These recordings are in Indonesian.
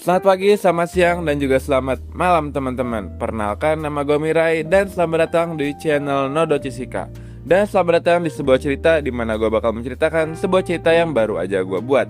Selamat pagi, selamat siang, dan juga selamat malam teman-teman. Perkenalkan, nama gue Mirai dan selamat datang di channel Nodo Cisika. Dan selamat datang di sebuah cerita di mana gue bakal menceritakan sebuah cerita yang baru aja gue buat.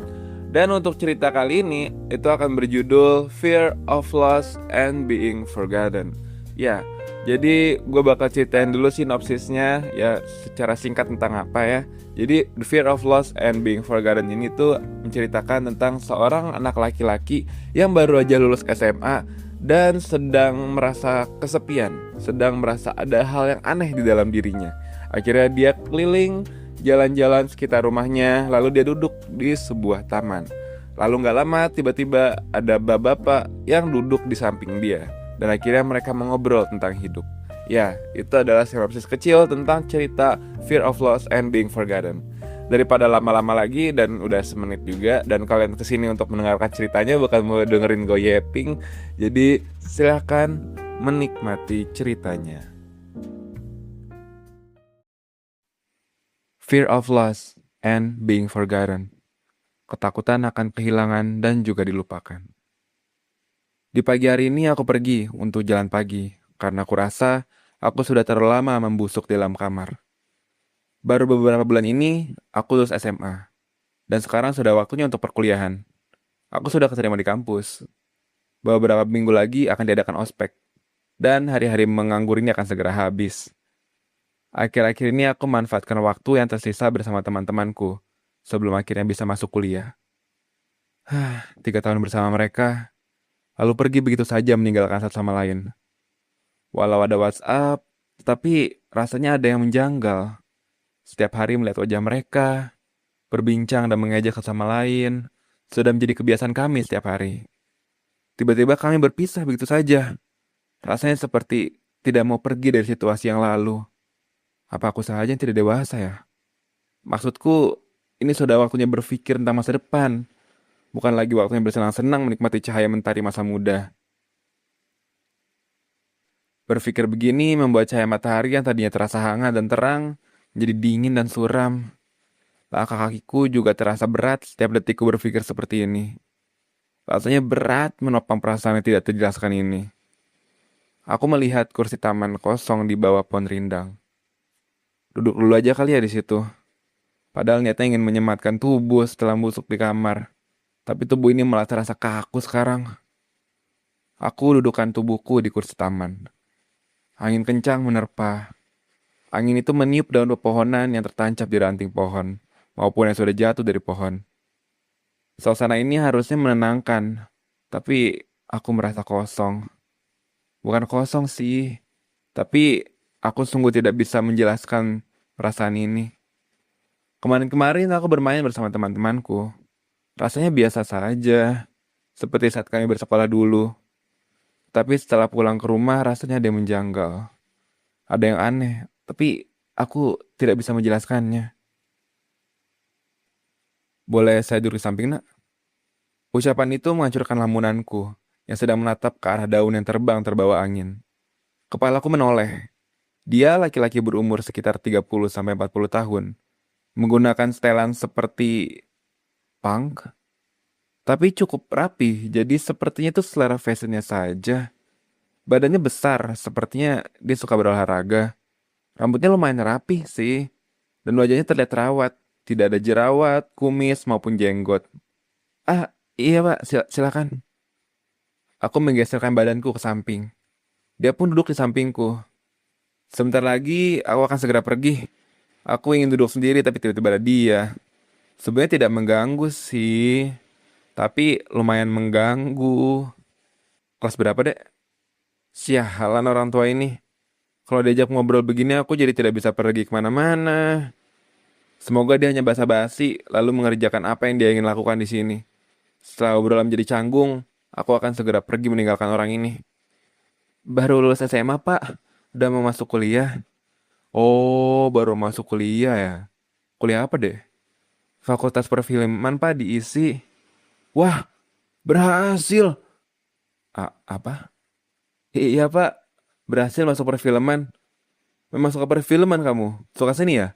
Dan untuk cerita kali ini, itu akan berjudul Fear of Loss and Being Forgotten. Ya, jadi gue bakal ceritain dulu sinopsisnya ya secara singkat tentang apa ya. Jadi The Fear of Loss and Being Forgotten ini tuh menceritakan tentang seorang anak laki-laki yang baru aja lulus SMA dan sedang merasa kesepian, sedang merasa ada hal yang aneh di dalam dirinya. Akhirnya dia keliling jalan-jalan sekitar rumahnya, lalu dia duduk di sebuah taman. Lalu gak lama tiba-tiba ada bapak-bapak yang duduk di samping dia. Dan akhirnya mereka mengobrol tentang hidup. Ya, itu adalah sinopsis kecil tentang cerita Fear of Loss and Being Forgotten. Daripada lama-lama lagi dan udah semenit juga, dan kalian kesini untuk mendengarkan ceritanya bukan mau dengerin gue yapping. Jadi silahkan menikmati ceritanya. Fear of Loss and Being Forgotten. Ketakutan akan kehilangan dan juga dilupakan. Di pagi hari ini aku pergi untuk jalan pagi karena aku rasa aku sudah terlalu lama membusuk di dalam kamar. Baru beberapa bulan ini aku lulus SMA dan sekarang sudah waktunya untuk perkuliahan. Aku sudah keterima di kampus. Beberapa minggu lagi akan diadakan ospek dan hari-hari menganggur ini akan segera habis. Akhir-akhir ini aku manfaatkan waktu yang tersisa bersama teman-temanku sebelum akhirnya bisa masuk kuliah. 3 tahun bersama mereka, lalu pergi begitu saja meninggalkan satu sama lain. Walau ada WhatsApp, tetapi rasanya ada yang menjanggal. Setiap hari melihat wajah mereka, berbincang dan mengejek satu sama lain, sudah menjadi kebiasaan kami setiap hari. Tiba-tiba kami berpisah begitu saja. Rasanya seperti tidak mau pergi dari situasi yang lalu. Apa aku saja yang tidak dewasa ya? Maksudku, ini sudah waktunya berpikir tentang masa depan. Bukan lagi waktunya bersenang-senang menikmati cahaya mentari masa muda. Berpikir begini membuat cahaya matahari yang tadinya terasa hangat dan terang, menjadi dingin dan suram. Langkah kakiku juga terasa berat setiap detikku berpikir seperti ini. Rasanya berat menopang perasaan yang tidak terjelaskan ini. Aku melihat kursi taman kosong di bawah pohon rindang. Duduk dulu aja kali ya di situ. Padahal niatnya ingin menyematkan tubuh setelah busuk di kamar. Tapi tubuh ini malah terasa kaku sekarang. Aku dudukkan tubuhku di kursi taman. Angin kencang menerpa. Angin itu meniup daun pepohonan yang tertancap di ranting pohon, maupun yang sudah jatuh dari pohon. Suasana ini harusnya menenangkan, tapi aku merasa kosong. Bukan kosong sih, tapi aku sungguh tidak bisa menjelaskan perasaan ini. Kemarin-kemarin aku bermain bersama teman-temanku. Rasanya biasa saja, seperti saat kami bersekolah dulu. Tapi setelah pulang ke rumah rasanya ada yang menjanggal. Ada yang aneh, tapi aku tidak bisa menjelaskannya. Boleh saya duduk di samping, nak? Ucapan itu menghancurkan lamunanku yang sedang menatap ke arah daun yang terbang terbawa angin. Kepalaku menoleh. Dia laki-laki berumur sekitar 30 sampai 40 tahun, menggunakan setelan seperti punk, tapi cukup rapi, jadi sepertinya itu selera fashionnya saja. Badannya besar, sepertinya dia suka berolahraga. Rambutnya lumayan rapi sih, dan wajahnya terlihat terawat. Tidak ada jerawat, kumis, maupun jenggot. Ah, iya pak, silakan. Aku menggeserkan badanku ke samping. Dia pun duduk di sampingku. Sebentar lagi, aku akan segera pergi. Aku ingin duduk sendiri, tapi tiba-tiba ada dia. Sebenarnya tidak mengganggu sih, tapi lumayan mengganggu. Kelas berapa, Dek? Sialan orang tua ini. Kalau diajak ngobrol begini aku jadi tidak bisa pergi kemana-mana. Semoga dia hanya basa-basi lalu mengerjakan apa yang dia ingin lakukan di sini. Setelah obrolan menjadi canggung, aku akan segera pergi meninggalkan orang ini. Baru lulus SMA, Pak. Udah mau masuk kuliah. Oh, baru masuk kuliah ya. Kuliah apa deh? Fakultas Perfilman, Pak, diisi. Wah, berhasil. Apa? Iya, Pak. Berhasil masuk perfilman. Memang suka perfilman kamu? Suka seni ya?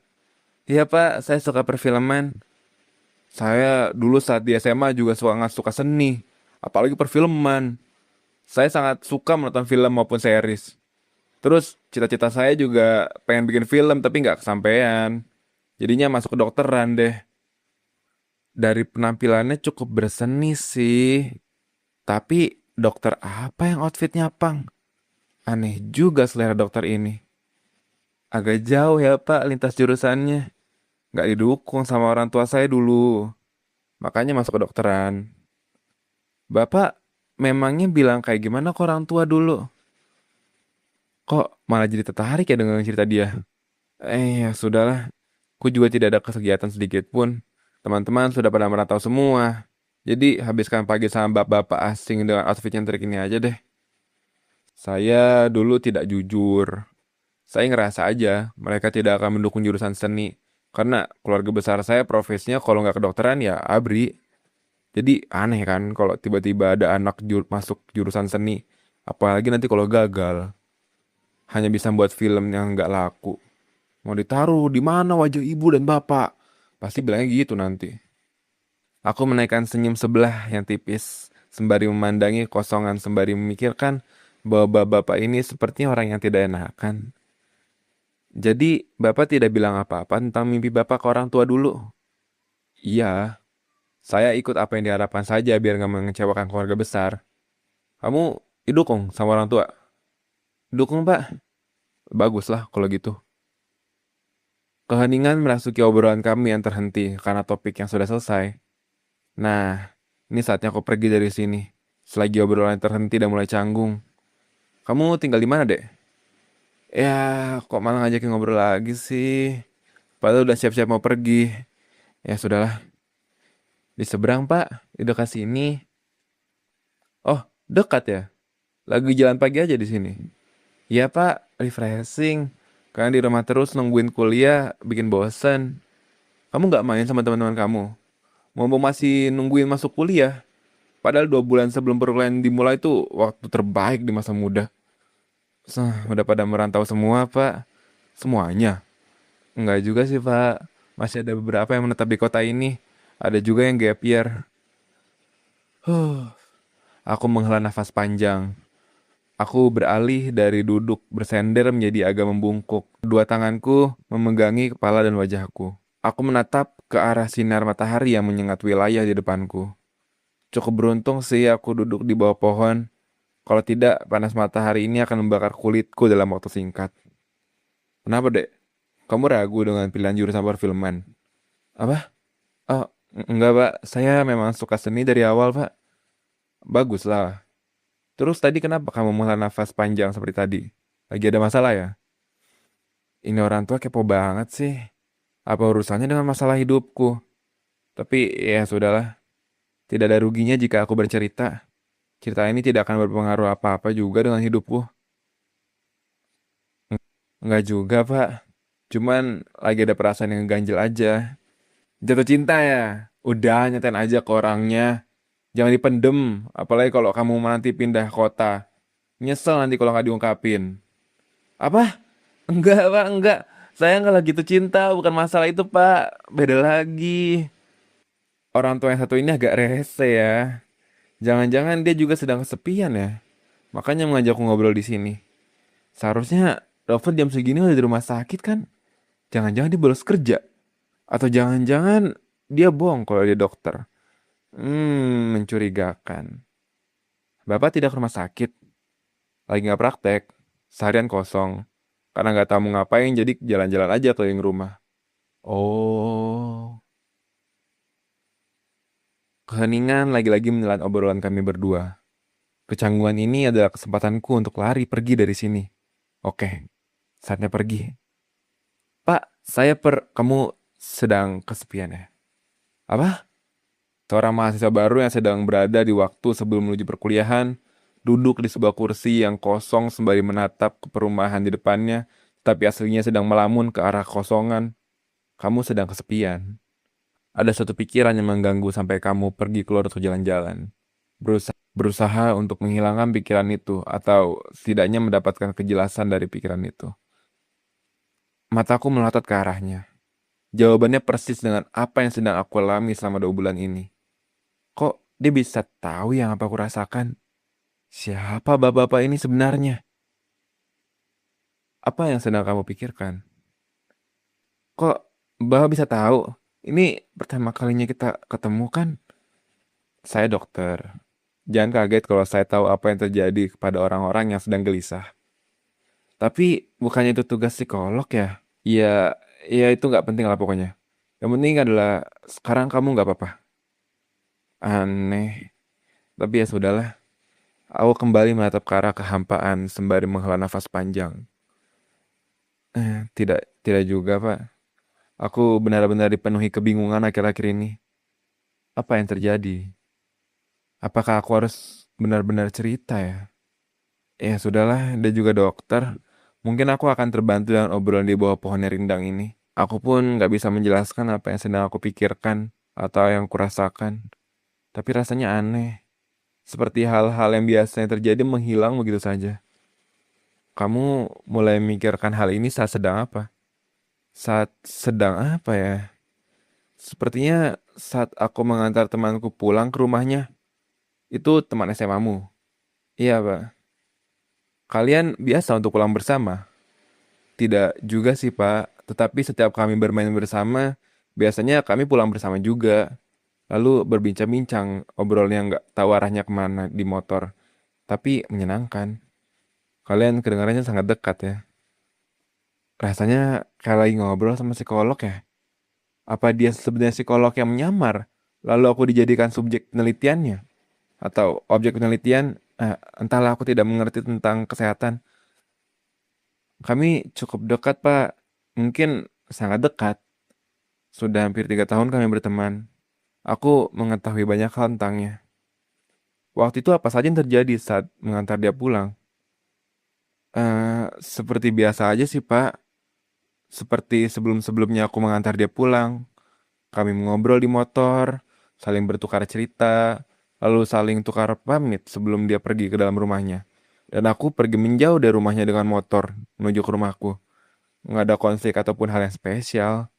Iya, Pak. Saya suka perfilman. Saya dulu saat di SMA juga suka seni. apalagi perfilman. Saya sangat suka menonton film maupun series. Terus cita-cita saya juga pengen bikin film tapi nggak kesampaian. Jadinya masuk ke dokteran deh. Dari penampilannya cukup berseni sih. Tapi dokter apa yang outfitnya pang? Aneh juga selera dokter ini. Agak jauh ya Pak lintas jurusannya. Nggak didukung sama orang tua saya dulu. Makanya masuk ke dokteran. Bapak memangnya bilang kayak gimana ke orang tua dulu? Kok malah jadi tertarik ya dengan cerita dia? Ya sudahlah. Aku juga tidak ada kegiatan sedikit pun. Teman-teman sudah pada merantau semua. Jadi habiskan pagi sama bapak-bapak asing dengan outfit yang trik ini aja deh. Saya dulu tidak jujur. Saya ngerasa aja mereka tidak akan mendukung jurusan seni. Karena keluarga besar saya profesinya kalau nggak kedokteran ya ABRI. Jadi aneh kan kalau tiba-tiba ada anak masuk jurusan seni. Apalagi nanti kalau gagal. Hanya bisa buat film yang nggak laku. Mau ditaruh di mana wajah ibu dan bapak? Pasti bilangnya gitu nanti. Aku menaikkan senyum sebelah yang tipis, sembari memandangi kosongan sembari memikirkan bahwa bapak-bapak ini sepertinya orang yang tidak enakan. Jadi, bapak tidak bilang apa-apa tentang mimpi bapak ke orang tua dulu. Iya, saya ikut apa yang diharapkan saja biar nggak mengecewakan keluarga besar. Kamu didukung sama orang tua? Dukung, Pak. Baguslah kalau gitu. Keheningan merasuki obrolan kami yang terhenti karena topik yang sudah selesai. Nah, ini saatnya aku pergi dari sini. Selagi obrolan terhenti dan mulai canggung. Kamu tinggal di mana, Dek? Ya, kok malah ngajakin ngobrol lagi sih? Padahal udah siap-siap mau pergi. Ya sudahlah, di seberang, Pak. Di dekat sini. Oh, dekat ya? Lagi jalan pagi aja di sini. Iya, Pak. Refreshing. Karena di rumah terus nungguin kuliah, bikin bosen. Kamu nggak main sama teman-teman kamu? Mumpung masih nungguin masuk kuliah. Padahal 2 bulan sebelum perkuliahan dimulai itu waktu terbaik di masa muda. Udah pada merantau semua, Pak. Semuanya. Enggak juga sih, Pak. Masih ada beberapa yang menetap di kota ini. Ada juga yang gap year. Huh. Aku menghela nafas panjang. Aku beralih dari duduk bersender menjadi agak membungkuk. Dua tanganku memegangi kepala dan wajahku. Aku menatap ke arah sinar matahari yang menyengat wilayah di depanku. Cukup beruntung sih aku duduk di bawah pohon. Kalau tidak, panas matahari ini akan membakar kulitku dalam waktu singkat. Kenapa, Dek? Kamu ragu dengan pilihan jurusan perfilman? Apa? Oh, enggak, Pak. Saya memang suka seni dari awal, Pak. Bagus lah. Terus tadi kenapa kamu menghela nafas panjang seperti tadi? Lagi ada masalah ya? Ini orang tua kepo banget sih. Apa urusannya dengan masalah hidupku? Tapi ya sudahlah. Tidak ada ruginya jika aku bercerita. Cerita ini tidak akan berpengaruh apa-apa juga dengan hidupku. Enggak juga, Pak. Cuman lagi ada perasaan yang ganjil aja. Jatuh cinta ya? Udah nyatain aja ke orangnya. Jangan dipendem. Apalagi kalau kamu nanti pindah kota. Nyesel nanti kalau nggak diungkapin. Apa? Enggak, Pak, enggak. Saya nggak lagi tuh cinta, bukan masalah itu, Pak. Beda lagi. Orang tua yang satu ini agak rese ya. Jangan-jangan dia juga sedang kesepian ya. Makanya mengajakku ngobrol di sini. Seharusnya Dover jam segini udah di rumah sakit kan? Jangan-jangan dia bolos kerja. Atau jangan-jangan dia bohong kalau dia dokter. Mencurigakan. Bapak tidak ke rumah sakit. Lagi nggak praktek. Seharian kosong. Karena nggak tahu mau ngapain jadi jalan-jalan aja keliling rumah. Oh. Keheningan lagi-lagi menelan obrolan kami berdua. Kecanggungan ini adalah kesempatanku untuk lari pergi dari sini. Oke, saatnya pergi. Pak, kamu sedang kesepian ya? Apa? Seorang mahasiswa baru yang sedang berada di waktu sebelum menuju perkuliahan, duduk di sebuah kursi yang kosong sembari menatap ke perumahan di depannya, tapi aslinya sedang melamun ke arah kosongan. Kamu sedang kesepian. Ada satu pikiran yang mengganggu sampai kamu pergi keluar untuk jalan-jalan. Berusaha untuk menghilangkan pikiran itu, atau setidaknya mendapatkan kejelasan dari pikiran itu. Mataku melotot ke arahnya. Jawabannya persis dengan apa yang sedang aku alami selama 2 bulan ini. Kok Dia bisa tahu yang apa aku rasakan. Siapa bapak-bapak ini sebenarnya? Apa yang sedang kamu pikirkan? Kok bapak bisa tahu? Ini pertama kalinya kita ketemu kan? Saya dokter. Jangan kaget kalau saya tahu apa yang terjadi kepada orang-orang yang sedang gelisah. Tapi bukannya itu tugas psikolog ya? Ya, ya itu nggak penting lah pokoknya. Yang penting adalah sekarang kamu nggak apa-apa. Aneh. Tapi ya sudahlah. Aku kembali menatap ke arah kehampaan sembari menghela nafas panjang. Tidak juga, Pak. Aku benar-benar dipenuhi kebingungan akhir-akhir ini. Apa yang terjadi? Apakah aku harus benar-benar cerita ya? Ya sudahlah, dia juga dokter. Mungkin aku akan terbantu dengan obrolan di bawah pohon yang rindang ini. Aku pun nggak bisa menjelaskan apa yang sedang aku pikirkan atau yang kurasakan. Tapi rasanya aneh. Seperti hal-hal yang biasanya terjadi menghilang begitu saja. Kamu mulai memikirkan hal ini saat sedang apa? Saat sedang apa ya? Sepertinya saat aku mengantar temanku pulang ke rumahnya. Itu teman SMA-mu. Iya, Pak. Kalian biasa untuk pulang bersama? Tidak juga sih, Pak. Tetapi setiap kami bermain bersama, biasanya kami pulang bersama juga. Lalu berbincang-bincang, obrolnya nggak tahu arahnya kemana di motor. Tapi menyenangkan. Kalian kedengarannya sangat dekat ya. Rasanya kayak lagi ngobrol sama psikolog ya. Apa dia sebenarnya psikolog yang menyamar? Lalu aku dijadikan subjek penelitiannya? Atau objek penelitian? Entahlah aku tidak mengerti tentang kesehatan. Kami cukup dekat, Pak. Mungkin sangat dekat. Sudah hampir 3 tahun kami berteman. Aku mengetahui banyak hal tentangnya. Waktu itu apa saja yang terjadi saat mengantar dia pulang? Seperti biasa aja sih, Pak. Seperti sebelum-sebelumnya aku mengantar dia pulang. Kami mengobrol di motor, saling bertukar cerita, lalu saling tukar pamit sebelum dia pergi ke dalam rumahnya. Dan aku pergi menjauh dari rumahnya dengan motor menuju ke rumahku. Nggak ada konflik ataupun hal yang spesial.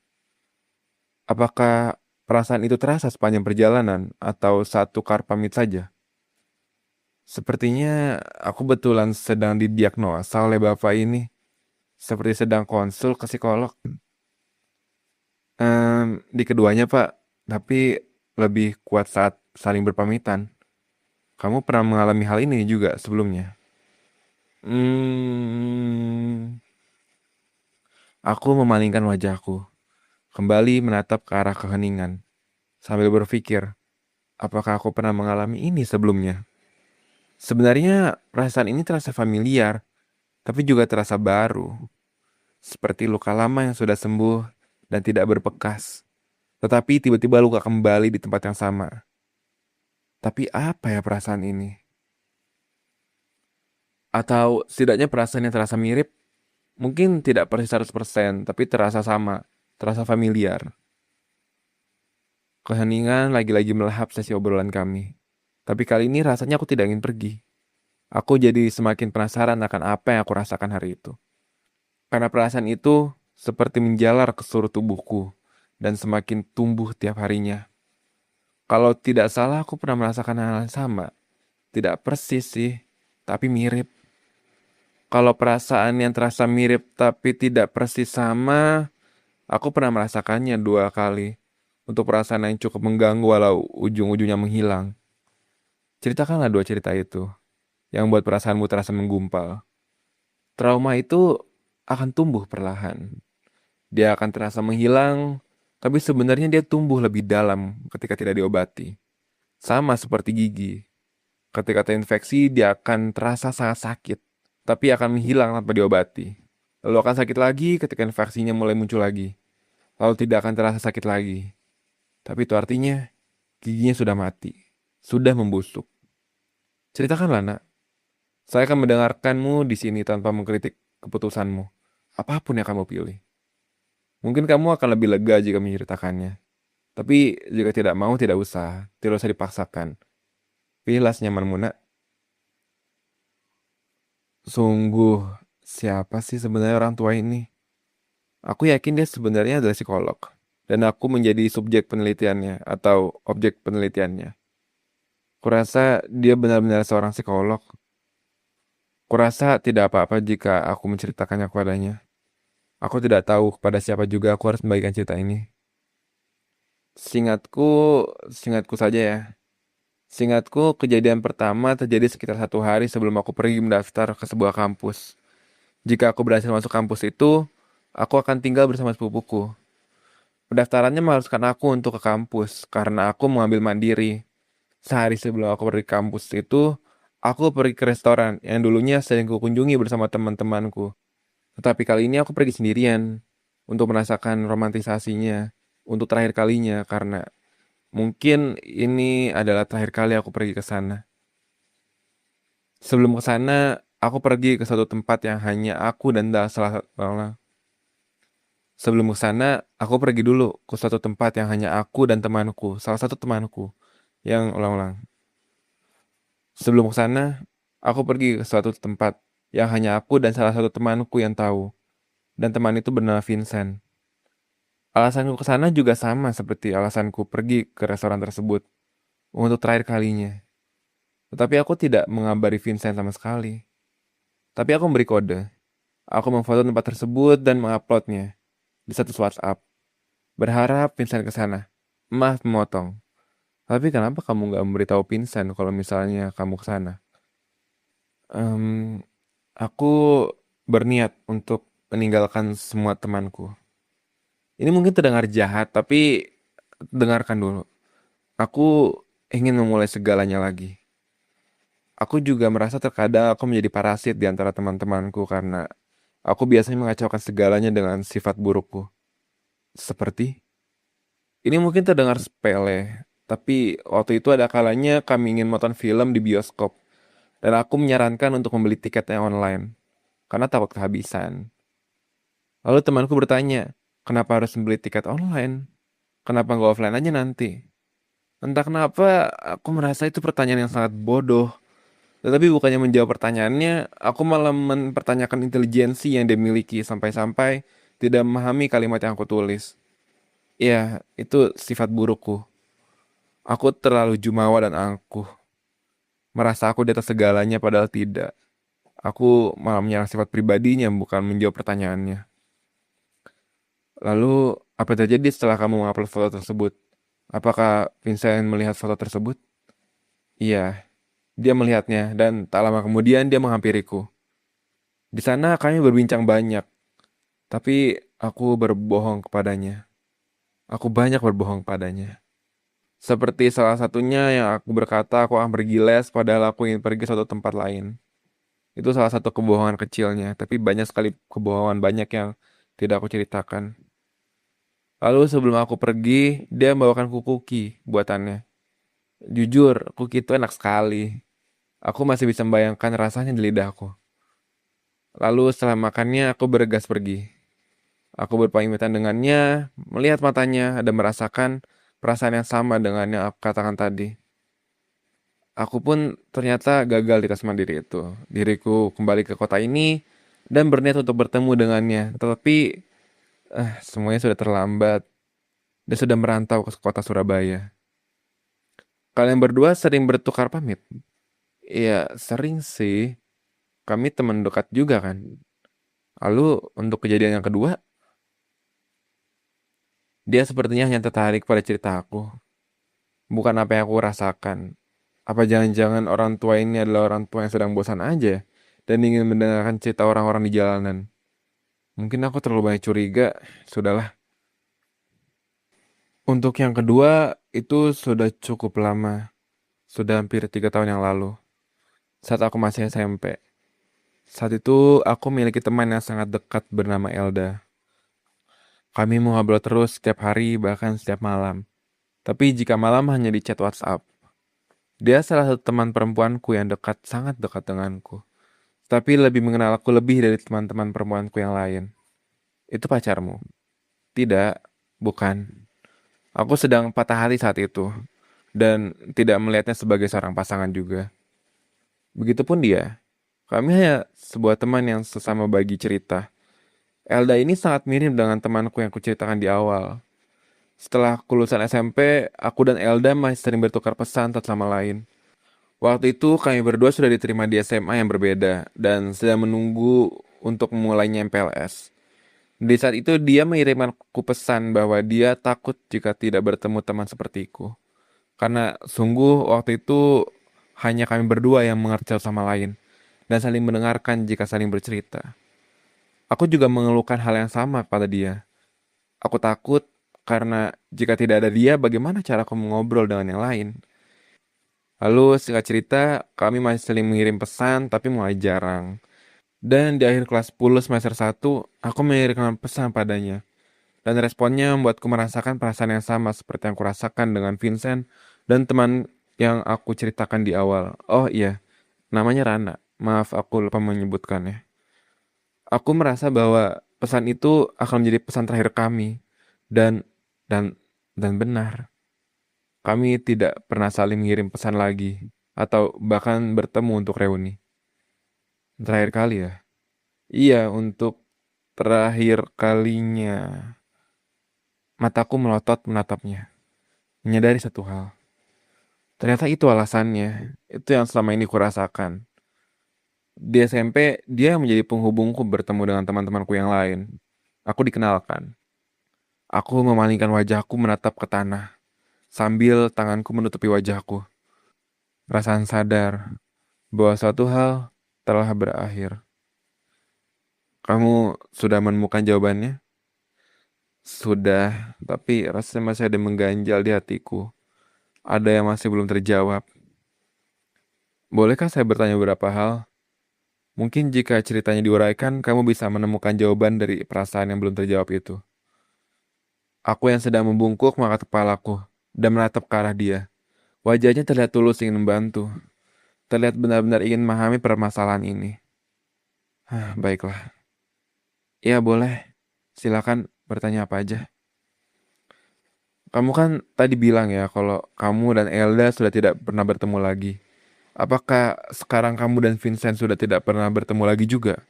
Apakah perasaan itu terasa sepanjang perjalanan atau saat tukar pamit saja? Sepertinya aku betulan sedang didiagnosa oleh bapak ini. Seperti sedang konsul ke psikolog. Di keduanya, Pak. Tapi lebih kuat saat saling berpamitan. Kamu pernah mengalami hal ini juga sebelumnya? Hmm, aku memalingkan wajahku, kembali menatap ke arah keheningan, sambil berpikir, apakah aku pernah mengalami ini sebelumnya? Sebenarnya perasaan ini terasa familiar, tapi juga terasa baru, seperti luka lama yang sudah sembuh dan tidak berbekas. Tetapi tiba-tiba luka kembali di tempat yang sama. Tapi apa ya perasaan ini? Atau setidaknya perasaan yang terasa mirip, mungkin tidak persis 100%, tapi terasa sama, terasa familiar. Keheningan lagi-lagi melahap sesi obrolan kami. Tapi kali ini rasanya aku tidak ingin pergi. Aku jadi semakin penasaran akan apa yang aku rasakan hari itu. Karena perasaan itu seperti menjalar ke seluruh tubuhku dan semakin tumbuh tiap harinya. Kalau tidak salah aku pernah merasakan hal yang sama. Tidak persis sih, tapi mirip. Kalau perasaan yang terasa mirip tapi tidak persis sama, aku pernah merasakannya 2 kali. Untuk perasaan yang cukup mengganggu walau ujung-ujungnya menghilang. Ceritakanlah 2 cerita itu yang membuat perasaanmu terasa menggumpal. Trauma itu akan tumbuh perlahan. Dia akan terasa menghilang, tapi sebenarnya dia tumbuh lebih dalam ketika tidak diobati. Sama seperti gigi. Ketika terinfeksi, dia akan terasa sangat sakit, tapi akan menghilang tanpa diobati. Lalu akan sakit lagi ketika infeksinya mulai muncul lagi. Lalu tidak akan terasa sakit lagi. Tapi itu artinya giginya sudah mati, sudah membusuk. Ceritakanlah, nak. Saya akan mendengarkanmu di sini tanpa mengkritik keputusanmu. Apapun yang kamu pilih. Mungkin kamu akan lebih lega jika menceritakannya. Tapi jika tidak mau, tidak usah. Tidak usah dipaksakan. Pilihlah senyamanmu, nak. Sungguh, siapa sih sebenarnya orang tua ini? Aku yakin dia sebenarnya adalah psikolog. Dan aku menjadi subjek penelitiannya atau objek penelitiannya. Kurasa dia benar-benar seorang psikolog. Kurasa tidak apa-apa jika aku menceritakannya kepadanya. Aku tidak tahu kepada siapa juga aku harus membagikan cerita ini. Seingatku, seingatku saja ya. Seingatku, kejadian pertama terjadi sekitar 1 hari sebelum aku pergi mendaftar ke sebuah kampus. Jika aku berhasil masuk kampus itu, aku akan tinggal bersama sepupuku. Pendaftarannya mengharuskan aku untuk ke kampus karena aku mengambil mandiri. Sehari sebelum aku pergi ke kampus itu, aku pergi ke restoran yang dulunya sering kunjungi bersama teman-temanku. Tetapi kali ini aku pergi sendirian untuk merasakan romantisasinya untuk terakhir kalinya karena mungkin ini adalah terakhir kali aku pergi ke sana. Sebelum ke sana, aku pergi ke suatu tempat yang hanya aku dan salah satu. Sebelum ke sana, aku pergi dulu ke suatu tempat yang hanya aku dan temanku, salah satu temanku yang ulang-ulang. Sebelum ke sana, aku pergi ke suatu tempat yang hanya aku dan salah satu temanku yang tahu, dan teman itu bernama Vincent. Alasanku ke sana juga sama seperti alasanku pergi ke restoran tersebut untuk terakhir kalinya. Tetapi aku tidak mengabari Vincent sama sekali. Tapi aku memberi kode. Aku memfoto tempat tersebut dan menguploadnya di status WhatsApp. Berharap Vincent ke sana. Maaf memotong. Tapi kenapa kamu nggak memberitahu Vincent kalau misalnya kamu ke sana? Em, aku berniat untuk meninggalkan semua temanku. Ini mungkin terdengar jahat, tapi dengarkan dulu. Aku ingin memulai segalanya lagi. Aku juga merasa terkadang aku menjadi parasit di antara teman-temanku karena aku biasanya mengacaukan segalanya dengan sifat burukku. Seperti, ini mungkin terdengar sepele, tapi waktu itu ada kalanya kami ingin nonton film di bioskop, dan aku menyarankan untuk membeli tiketnya online, karena takut kehabisan. Lalu temanku bertanya, kenapa harus membeli tiket online? Kenapa nggak offline aja nanti? Entah kenapa, aku merasa itu pertanyaan yang sangat bodoh. Tetapi bukannya menjawab pertanyaannya, aku malah mempertanyakan intelijensi yang dia miliki sampai-sampai tidak memahami kalimat yang aku tulis. Ya, itu sifat burukku. Aku terlalu jumawa dan angkuh. Merasa aku di atas segalanya padahal tidak. Aku malah menyerang sifat pribadinya bukan menjawab pertanyaannya. Lalu, apa yang terjadi setelah kamu mengupload foto tersebut? Apakah Vincent melihat foto tersebut? Iya, dia melihatnya dan tak lama kemudian dia menghampiriku. Di sana kami berbincang banyak, tapi aku berbohong kepadanya. Aku banyak berbohong padanya. Seperti salah satunya yang aku berkata aku akan pergi les padahal aku ingin pergi suatu tempat lain. Itu salah satu kebohongan kecilnya, tapi banyak sekali kebohongan banyak yang tidak aku ceritakan. Lalu sebelum aku pergi, dia membawakan kuki buatannya. Jujur, kuki itu enak sekali. Aku masih bisa membayangkan rasanya di lidahku. Lalu setelah makannya, aku bergegas pergi. Aku berpamitan dengannya, melihat matanya, dan merasakan perasaan yang sama dengan yang aku katakan tadi. Aku pun ternyata gagal di tes mandiri itu. Diriku kembali ke kota ini dan berniat untuk bertemu dengannya. Tetapi semuanya sudah terlambat. Dia sudah merantau ke kota Surabaya. Kalian berdua sering bertukar pamit? Iya, sering sih. Kami teman dekat juga kan. Lalu untuk kejadian yang kedua, dia sepertinya hanya tertarik pada cerita aku. Bukan apa yang aku rasakan. Apa jangan-jangan orang tua ini adalah orang tua yang sedang bosan aja dan ingin mendengarkan cerita orang-orang di jalanan. Mungkin aku terlalu banyak curiga. Sudahlah. Untuk yang kedua, itu sudah cukup lama. Sudah hampir 3 tahun yang lalu. Saat aku masih SMP. Saat itu, aku memiliki teman yang sangat dekat bernama Elda. Kami mengobrol terus setiap hari, bahkan setiap malam. Tapi jika malam hanya di chat WhatsApp. Dia salah satu teman perempuanku yang dekat, sangat dekat denganku. Tapi lebih mengenal aku lebih dari teman-teman perempuanku yang lain. Itu pacarmu? Tidak, bukan. Aku sedang patah hati saat itu. Dan tidak melihatnya sebagai seorang pasangan juga. Begitupun dia. Kami hanya sebuah teman yang sesama bagi cerita. Elda ini sangat mirip dengan temanku yang kuceritakan di awal. Setelah lulusan SMP, aku dan Elda masih sering bertukar pesan satu sama lain. Waktu itu kami berdua sudah diterima di SMA yang berbeda dan sedang menunggu untuk memulainya MPLS. Di saat itu dia mengirimkanku pesan bahwa dia takut jika tidak bertemu teman sepertiku. Karena sungguh waktu itu hanya kami berdua yang mengerti satu sama lain dan saling mendengarkan jika saling bercerita. Aku juga mengeluhkan hal yang sama pada dia. Aku takut karena jika tidak ada dia, bagaimana cara aku mengobrol dengan yang lain? Lalu singkat cerita, kami masih saling mengirim pesan tapi mulai jarang. Dan di akhir kelas 10 semester 1, aku mengirimkan pesan padanya. Dan responnya membuatku merasakan perasaan yang sama seperti yang kurasakan dengan Vincent dan teman yang aku ceritakan di awal. Oh iya, namanya Rana. Maaf aku lupa menyebutkannya. Aku merasa bahwa pesan itu akan menjadi pesan terakhir kami. Dan dan dan benar. Kami tidak pernah saling mengirim pesan lagi atau bahkan bertemu untuk reuni. Terakhir kali ya? Iya, untuk terakhir kalinya. Mataku melotot menatapnya, menyadari satu hal. Ternyata itu alasannya. Itu yang selama ini kurasakan. Di SMP, dia menjadi penghubungku bertemu dengan teman-temanku yang lain. Aku dikenalkan. Aku memalingkan wajahku menatap ke tanah, sambil tanganku menutupi wajahku. Perasaan sadar bahwa suatu hal telah berakhir. Kamu sudah menemukan jawabannya? Sudah, tapi rasanya masih ada yang mengganjal di hatiku. Ada yang masih belum terjawab. Bolehkah saya bertanya beberapa hal? Mungkin jika ceritanya diuraikan, kamu bisa menemukan jawaban dari perasaan yang belum terjawab itu. Aku yang sedang membungkuk mengangkat kepalaku dan menatap ke arah dia. Wajahnya terlihat tulus ingin membantu. Terlihat benar-benar ingin memahami permasalahan ini. Baiklah. Ya boleh. Silakan bertanya apa aja. Kamu kan tadi bilang ya kalau kamu dan Elda sudah tidak pernah bertemu lagi. Apakah sekarang kamu dan Vincent sudah tidak pernah bertemu lagi juga?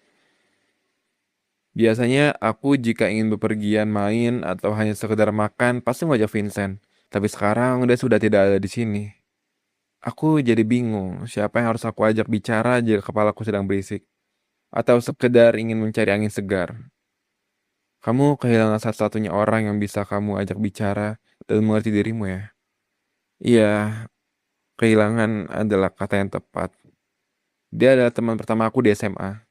Biasanya aku jika ingin bepergian main atau hanya sekedar makan pasti ngajak Vincent. Tapi sekarang dia sudah tidak ada di sini. Aku jadi bingung siapa yang harus aku ajak bicara jika kepalaku sedang berisik. Atau sekedar ingin mencari angin segar. Kamu kehilangan satu-satunya orang yang bisa kamu ajak bicara dan mengerti dirimu ya. Iya, kehilangan adalah kata yang tepat. Dia adalah teman pertama aku di SMA.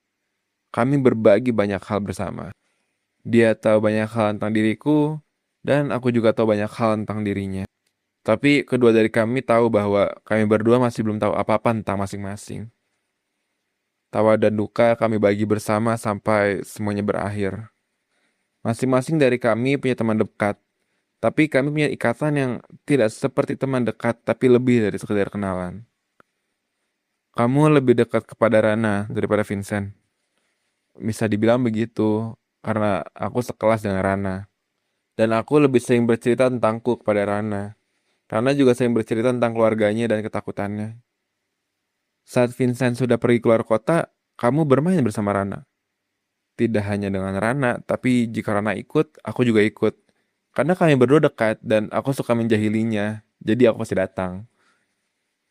Kami berbagi banyak hal bersama. Dia tahu banyak hal tentang diriku, dan aku juga tahu banyak hal tentang dirinya. Tapi kedua dari kami tahu bahwa kami berdua masih belum tahu apa-apa tentang masing-masing. Tawa dan duka kami bagi bersama sampai semuanya berakhir. Masing-masing dari kami punya teman dekat, tapi kami punya ikatan yang tidak seperti teman dekat, tapi lebih dari sekedar kenalan. Kamu lebih dekat kepada Rana daripada Vincent. Bisa dibilang begitu, karena aku sekelas dengan Rana. Dan aku lebih sering bercerita tentangku kepada Rana. Rana juga sering bercerita tentang keluarganya dan ketakutannya. Saat Vincent sudah pergi keluar kota, kamu bermain bersama Rana. Tidak hanya dengan Rana, tapi jika Rana ikut, aku juga ikut. Karena kami berdua dekat dan aku suka menjahilinya, jadi aku pasti datang.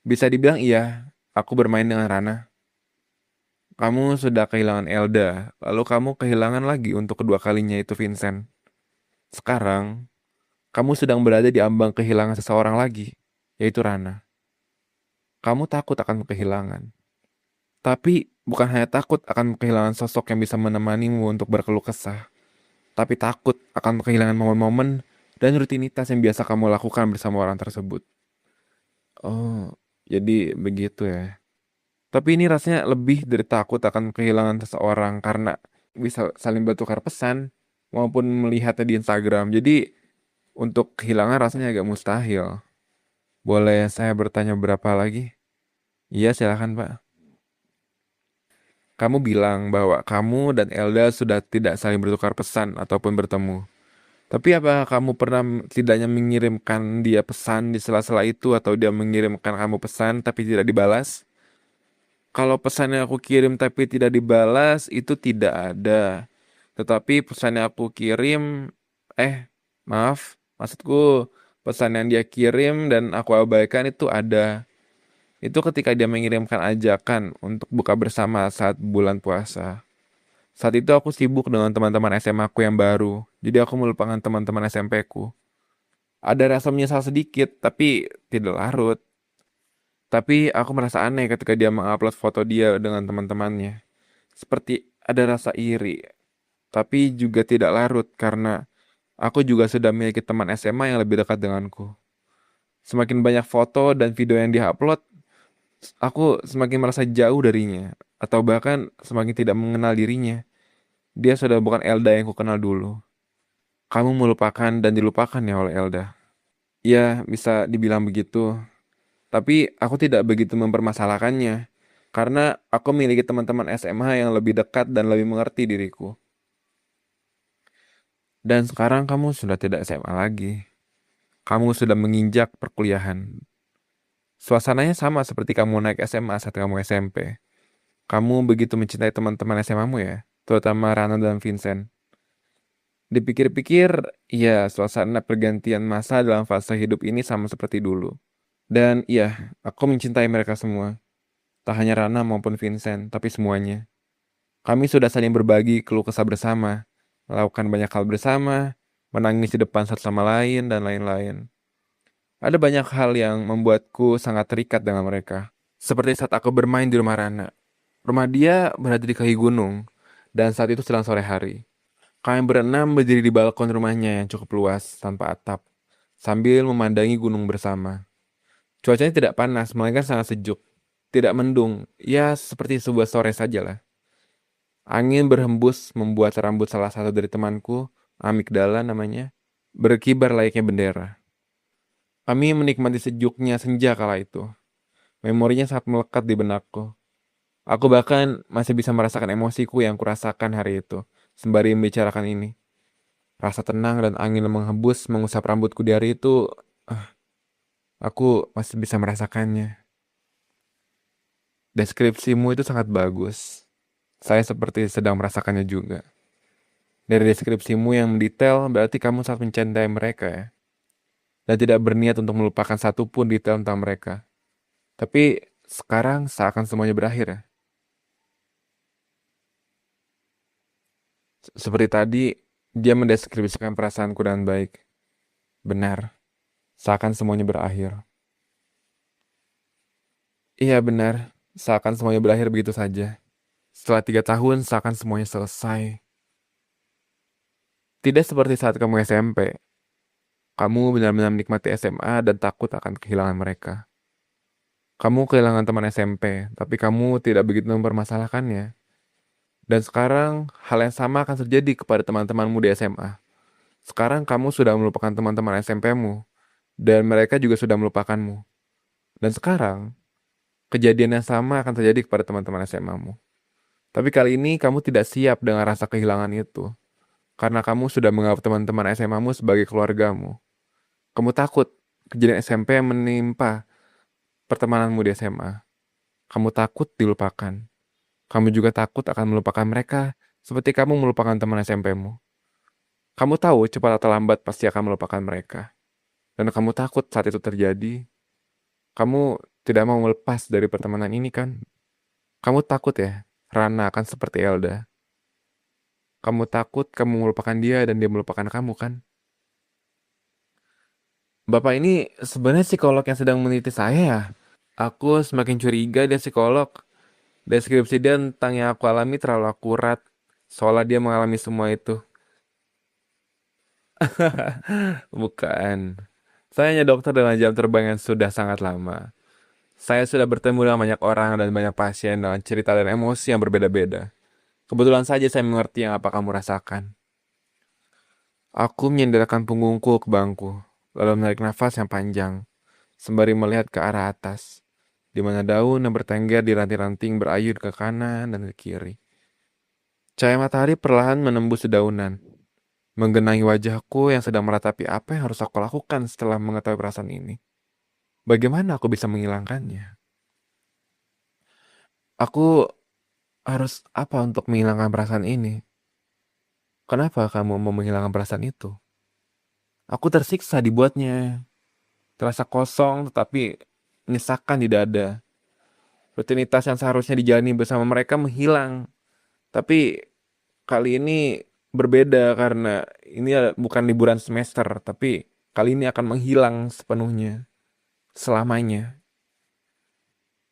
Bisa dibilang iya, aku bermain dengan Rana. Kamu sudah kehilangan Elda, lalu kamu kehilangan lagi untuk kedua kalinya itu Vincent. Sekarang, kamu sedang berada di ambang kehilangan seseorang lagi, yaitu Rana. Kamu takut akan kehilangan. Tapi bukan hanya takut akan kehilangan sosok yang bisa menemanimu untuk berkeluh kesah, tapi takut akan kehilangan momen-momen dan rutinitas yang biasa kamu lakukan bersama orang tersebut. Oh, jadi begitu ya. Tapi ini rasanya lebih dari takut akan kehilangan seseorang karena bisa saling bertukar pesan maupun melihatnya di Instagram. Jadi untuk kehilangan rasanya agak mustahil. Boleh saya bertanya berapa lagi? Iya, silakan, Pak. Kamu bilang bahwa kamu dan Elda sudah tidak saling bertukar pesan ataupun bertemu. Tapi apa kamu pernah tidaknya mengirimkan dia pesan di sela-sela itu atau dia mengirimkan kamu pesan tapi tidak dibalas? Kalau pesan yang aku kirim tapi tidak dibalas itu tidak ada. Tetapi pesan yang aku kirim, maaf, maksudku pesan yang dia kirim dan aku abaikan itu ada. Itu ketika dia mengirimkan ajakan untuk buka bersama saat bulan puasa. Saat itu aku sibuk dengan teman-teman SMA aku yang baru, jadi aku melupakan teman-teman SMP ku. Ada rasa menyesal sedikit, tapi tidak larut. Tapi aku merasa aneh ketika dia mengupload foto dia dengan teman-temannya. Seperti ada rasa iri, tapi juga tidak larut karena aku juga sudah memiliki teman SMA yang lebih dekat denganku. Semakin banyak foto dan video yang dia upload, aku semakin merasa jauh darinya, atau bahkan semakin tidak mengenal dirinya. Dia sudah bukan Elda yang ku kenal dulu. Kamu melupakan dan dilupakan ya oleh Elda. Ya, bisa dibilang begitu. Tapi aku tidak begitu mempermasalahkannya. Karena aku memiliki teman-teman SMA yang lebih dekat dan lebih mengerti diriku. Dan sekarang kamu sudah tidak SMA lagi. Kamu sudah menginjak perkuliahan. Suasananya sama seperti kamu naik SMA saat kamu SMP. Kamu begitu mencintai teman-teman SMA-mu ya, terutama Rana dan Vincent. Dipikir-pikir, ya suasana pergantian masa dalam fase hidup ini sama seperti dulu. Dan iya, aku mencintai mereka semua. Tak hanya Rana maupun Vincent, tapi semuanya. Kami sudah saling berbagi keluh kesah bersama, melakukan banyak hal bersama, menangis di depan satu sama lain, dan lain-lain. Ada banyak hal yang membuatku sangat terikat dengan mereka. Seperti saat aku bermain di rumah Rana. Rumah dia berada di kaki gunung, dan saat itu sedang sore hari. Kami berenam berdiri di balkon rumahnya yang cukup luas, tanpa atap, sambil memandangi gunung bersama. Cuacanya tidak panas, melainkan sangat sejuk. Tidak mendung, ya seperti sebuah sore sajalah. Angin berhembus membuat rambut salah satu dari temanku, Amigdala namanya, berkibar layaknya bendera. Kami menikmati sejuknya senja kala itu. Memorinya sangat melekat di benakku. Aku bahkan masih bisa merasakan emosiku yang kurasakan hari itu, sembari membicarakan ini. Rasa tenang dan angin yang menghembus mengusap rambutku di hari itu, ah, aku masih bisa merasakannya. Deskripsimu itu sangat bagus. Saya seperti sedang merasakannya juga. Dari deskripsimu yang mendetail, berarti kamu sangat mencintai mereka ya. Dan tidak berniat untuk melupakan satupun detail tentang mereka. Tapi sekarang seakan semuanya berakhir ya. Seperti tadi, dia mendeskripsikan perasaanku dengan baik. Benar, seakan semuanya berakhir. Iya benar, seakan semuanya berakhir begitu saja. Setelah 3 tahun, seakan semuanya selesai. Tidak seperti saat kamu SMP. Kamu benar-benar menikmati SMA dan takut akan kehilangan mereka. Kamu kehilangan teman SMP, tapi kamu tidak begitu mempermasalahkannya. Dan sekarang, hal yang sama akan terjadi kepada teman-temanmu di SMA. Sekarang kamu sudah melupakan teman-teman SMP-mu, dan mereka juga sudah melupakanmu. Dan sekarang, kejadian yang sama akan terjadi kepada teman-teman SMA-mu. Tapi kali ini kamu tidak siap dengan rasa kehilangan itu, karena kamu sudah menganggap teman-teman SMA-mu sebagai keluargamu. Kamu takut kejadian SMP yang menimpa pertemananmu di SMA. Kamu takut dilupakan. Kamu juga takut akan melupakan mereka, seperti kamu melupakan teman SMP-mu. Kamu tahu cepat atau lambat pasti akan melupakan mereka. Dan kamu takut saat itu terjadi. Kamu tidak mau melepas dari pertemanan ini kan? Kamu takut ya, Rana akan seperti Elda. Kamu takut kamu melupakan dia dan dia melupakan kamu kan? Bapak ini sebenarnya psikolog yang sedang meneliti saya ya. Aku semakin curiga dia psikolog. Deskripsi dia tentang yang aku alami terlalu akurat. Soalnya dia mengalami semua itu. Bukan. Saya hanya dokter dengan jam terbang yang sudah sangat lama. Saya sudah bertemu dengan banyak orang dan banyak pasien dengan cerita dan emosi yang berbeda-beda. Kebetulan saja saya mengerti yang apa kamu rasakan. Aku menyandarkan punggungku ke bangku, lalu menarik nafas yang panjang, sembari melihat ke arah atas, di mana daun yang bertengger di ranting-ranting berayun ke kanan dan ke kiri. Cahaya matahari perlahan menembus dedaunan, menggenangi wajahku yang sedang meratapi apa yang harus aku lakukan setelah mengetahui perasaan ini. Bagaimana aku bisa menghilangkannya? Aku harus apa untuk menghilangkan perasaan ini? Kenapa kamu mau menghilangkan perasaan itu? Aku tersiksa dibuatnya. Terasa kosong tetapi menyesakan di dada. Rutinitas yang seharusnya dijalani bersama mereka menghilang. Tapi kali ini berbeda karena ini bukan liburan semester, tapi kali ini akan menghilang sepenuhnya, selamanya.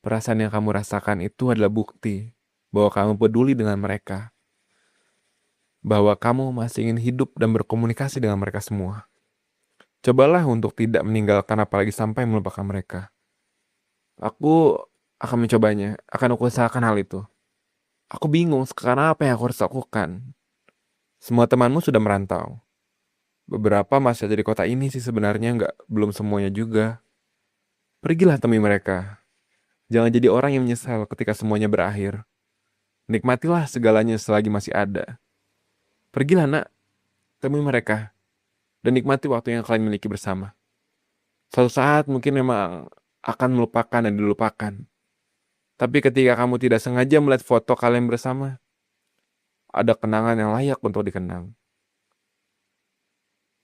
Perasaan yang kamu rasakan itu adalah bukti bahwa kamu peduli dengan mereka, bahwa kamu masih ingin hidup dan berkomunikasi dengan mereka semua. Cobalah untuk tidak meninggalkan apalagi sampai melupakan mereka. Aku akan mencobanya, akan aku usahakan hal itu. Aku bingung sekarang apa yang aku harus lakukan. Semua temanmu sudah merantau. Beberapa masih ada di kota ini sih sebenarnya belum semuanya juga. Pergilah temui mereka. Jangan jadi orang yang menyesal ketika semuanya berakhir. Nikmatilah segalanya selagi masih ada. Pergilah nak, temui mereka. Dan nikmati waktu yang kalian miliki bersama. Suatu saat mungkin memang akan melupakan dan dilupakan. Tapi ketika kamu tidak sengaja melihat foto kalian bersama, ada kenangan yang layak untuk dikenang.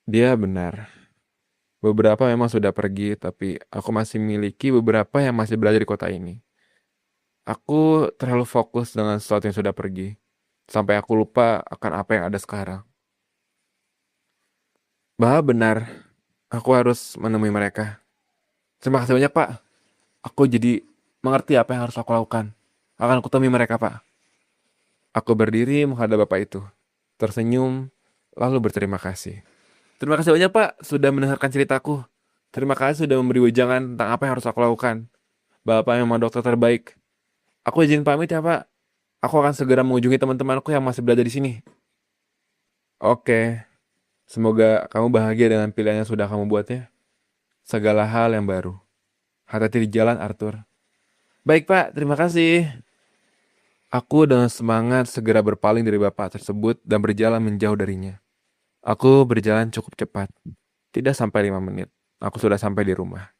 Dia benar. Beberapa memang sudah pergi, tapi aku masih memiliki beberapa yang masih berada di kota ini. Aku terlalu fokus dengan sesuatu yang sudah pergi, sampai aku lupa akan apa yang ada sekarang. Bah benar, aku harus menemui mereka. Terima kasih banyak Pak. Aku jadi mengerti apa yang harus aku lakukan. Akan aku temui mereka Pak. Aku berdiri menghadap Bapak itu, tersenyum, lalu berterima kasih. Terima kasih banyak Pak sudah mendengarkan ceritaku. Terima kasih sudah memberi wejangan tentang apa yang harus aku lakukan. Bapak memang dokter terbaik. Aku izin pamit ya Pak. Aku akan segera mengunjungi teman-temanku yang masih berada di sini. Oke, semoga kamu bahagia dengan pilihan yang sudah kamu buat ya. Segala hal yang baru. Hati-hati di jalan Arthur. Baik Pak, terima kasih. Aku dengan semangat segera berpaling dari bapak tersebut dan berjalan menjauh darinya. Aku berjalan cukup cepat. Tidak sampai 5 menit. Aku sudah sampai di rumah.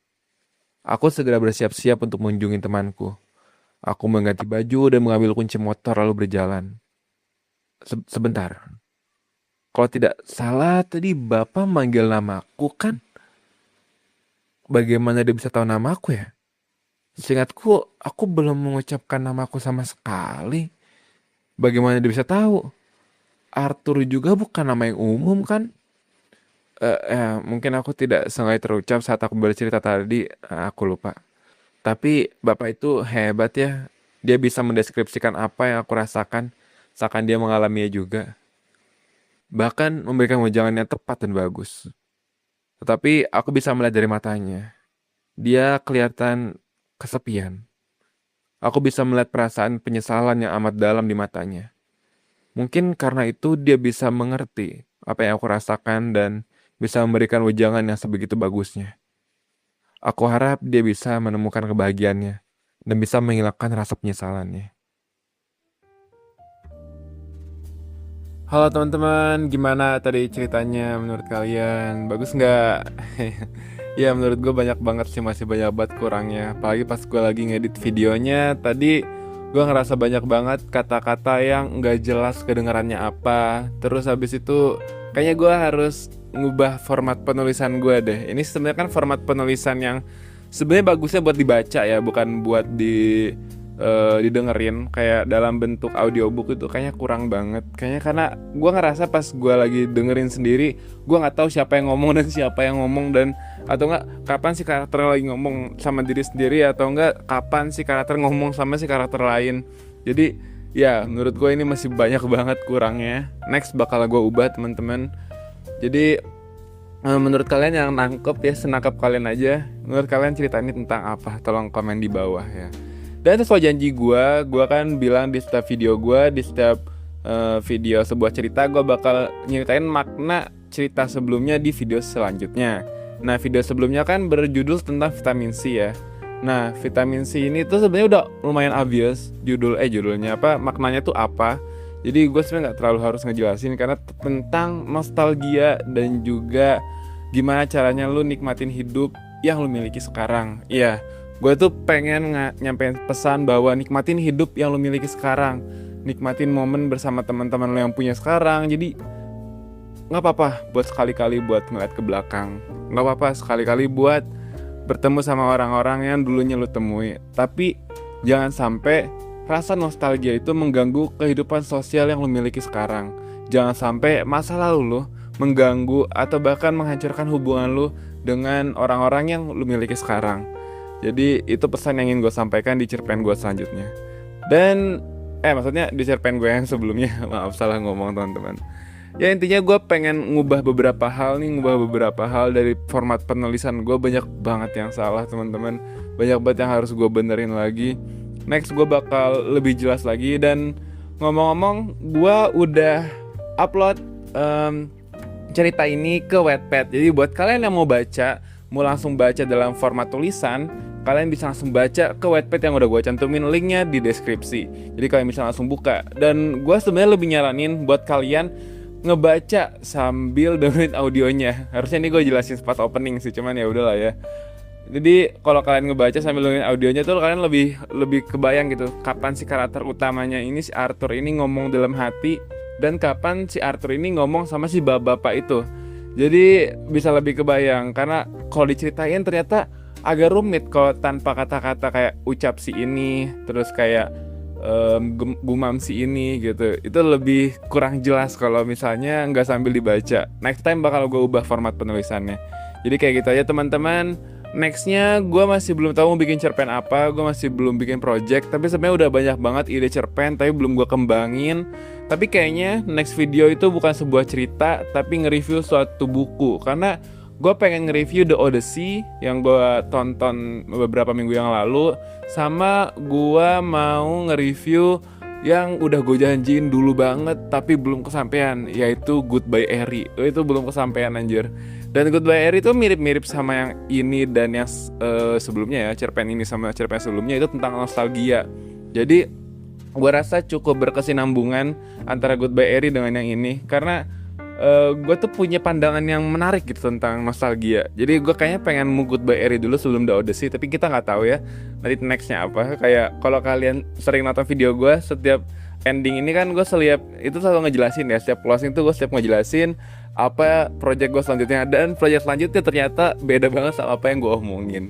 Aku segera bersiap-siap untuk mengunjungi temanku. Aku mengganti baju dan mengambil kunci motor lalu berjalan. Sebentar. Kalau tidak salah tadi bapak manggil namaku kan? Bagaimana dia bisa tahu namaku ya? Seingatku aku belum mengucapkan namaku sama sekali. Bagaimana dia bisa tahu? Arthur juga bukan nama yang umum kan? Mungkin aku tidak sengaja terucap saat aku bercerita tadi, aku lupa. Tapi bapak itu hebat ya. Dia bisa mendeskripsikan apa yang aku rasakan, seakan dia mengalaminya juga. Bahkan memberikan wejangan yang tepat dan bagus. Tetapi aku bisa melihat dari matanya. Dia kelihatan kesepian. Aku bisa melihat perasaan penyesalan yang amat dalam di matanya. Mungkin karena itu dia bisa mengerti apa yang aku rasakan dan bisa memberikan wejangan yang sebegitu bagusnya. Aku harap dia bisa menemukan kebahagiaannya dan bisa menghilangkan rasa penyesalannya. Halo teman-teman, gimana tadi ceritanya menurut kalian? Bagus nggak? Ya menurut gue banyak banget sih, masih banyak banget kurangnya. Apalagi pas gue lagi ngedit videonya, tadi gue ngerasa banyak banget kata-kata yang nggak jelas kedengarannya apa. Terus habis itu kayaknya gue harus ngubah format penulisan gue deh. Ini sebenarnya kan format penulisan yang sebenarnya bagusnya buat dibaca ya, bukan buat didengerin. Kayak dalam bentuk audiobook itu kayaknya kurang banget. Kayaknya karena gue ngerasa pas gue lagi dengerin sendiri, gue nggak tahu siapa yang ngomong dan siapa yang ngomong, dan atau enggak kapan sih karakter lagi ngomong sama diri sendiri, atau enggak kapan sih karakter ngomong sama si karakter lain. Jadi ya menurut gue ini masih banyak banget kurangnya. Next bakal gue ubah teman-teman. Jadi menurut kalian yang nangkep ya, senangkep kalian aja. Menurut kalian cerita ini tentang apa? Tolong komen di bawah ya. Dan sesuai janji gue kan bilang di setiap video gue, di setiap video sebuah cerita, gue bakal nyeritain makna cerita sebelumnya di video selanjutnya. Nah, video sebelumnya kan berjudul tentang vitamin C ya. Nah, vitamin C ini tuh sebenarnya udah lumayan obvious judulnya apa, maknanya tuh apa. Jadi gue sebenarnya nggak terlalu harus ngejelasin karena tentang nostalgia dan juga gimana caranya lu nikmatin hidup yang lu miliki sekarang. Iya, gue tuh pengen nyampein pesan bahwa nikmatin hidup yang lu miliki sekarang, nikmatin momen bersama teman-teman lu yang punya sekarang. Jadi nggak apa-apa buat sekali-kali buat ngeliat ke belakang, nggak apa-apa sekali-kali buat bertemu sama orang-orang yang dulunya lu temui. Tapi Jangan sampai rasa nostalgia itu mengganggu kehidupan sosial yang lu miliki sekarang. Jangan sampai masa lalu lu mengganggu atau bahkan menghancurkan hubungan lu dengan orang-orang yang lu miliki sekarang. Jadi itu pesan yang ingin gue sampaikan di cerpen gue selanjutnya. Dan maksudnya di cerpen gue yang sebelumnya. Maaf salah ngomong teman-teman. Ya intinya gue pengen ngubah beberapa hal dari format penulisan gue. Banyak banget yang salah teman-teman, banyak banget yang harus gue benerin lagi. Next gue bakal lebih jelas lagi. Dan ngomong-ngomong, gue udah upload cerita ini ke Wattpad. Jadi buat kalian yang mau baca, mau langsung baca dalam format tulisan, kalian bisa langsung baca ke Wattpad yang udah gue cantumin linknya di deskripsi. Jadi kalian bisa langsung buka. Dan gue sebenarnya lebih nyaranin buat kalian ngebaca sambil dengerin audionya. Harusnya ini gue jelasin pas opening sih, cuman ya udahlah ya. Jadi kalau kalian ngebaca sambil dengerin audionya tuh kalian lebih kebayang gitu kapan si karakter utamanya ini, si Arthur ini ngomong dalam hati, dan kapan si Arthur ini ngomong sama si bapak itu. Jadi bisa lebih kebayang, karena kalau diceritain ternyata agak rumit kalau tanpa kata-kata kayak ucap si ini, terus kayak gumam si ini gitu. Itu lebih kurang jelas kalau misalnya nggak sambil dibaca. Next time bakal gue ubah format penulisannya. Jadi kayak gitu aja teman-teman. Nextnya gue masih belum tahu mau bikin cerpen apa. Gue masih belum bikin project. Tapi sebenarnya udah banyak banget ide cerpen, tapi belum gue kembangin. Tapi kayaknya next video itu bukan sebuah cerita, tapi nge-review suatu buku. Karena gue pengen nge-review The Odyssey yang gue tonton beberapa minggu yang lalu. Sama gue mau nge-review yang udah gue janjiin dulu banget tapi belum kesampaian, yaitu Goodbye Eri. Itu belum kesampaian anjir. Dan Goodbye Eri itu mirip-mirip sama yang ini dan yang sebelumnya ya. Cerpen ini sama cerpen sebelumnya itu tentang nostalgia. Jadi gue rasa cukup berkesinambungan antara Goodbye Eri dengan yang ini. Karena gue tuh punya pandangan yang menarik gitu tentang nostalgia. Jadi gue kayaknya pengen mau Goodbye Eri dulu sebelum The Odyssey. Tapi kita gak tahu ya nanti nextnya apa. Kayak kalau kalian sering nonton video gue, setiap ending ini kan gue itu selalu ngejelasin ya. Setiap closing tuh gue setiap ngejelasin apa project gue selanjutnya. Dan project selanjutnya ternyata beda banget sama apa yang gue omongin.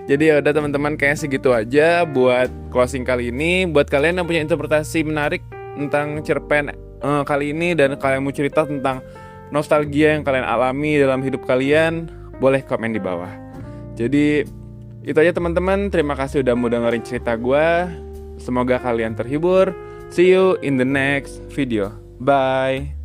Jadi ya udah teman-teman, kayaknya segitu aja buat closing kali ini. Buat kalian yang punya interpretasi menarik tentang cerpen kali ini, dan kalian mau cerita tentang nostalgia yang kalian alami dalam hidup kalian, boleh komen di bawah. Jadi itu aja teman-teman. Terima kasih udah mau dengerin cerita gue. Semoga kalian terhibur. See you in the next video. Bye.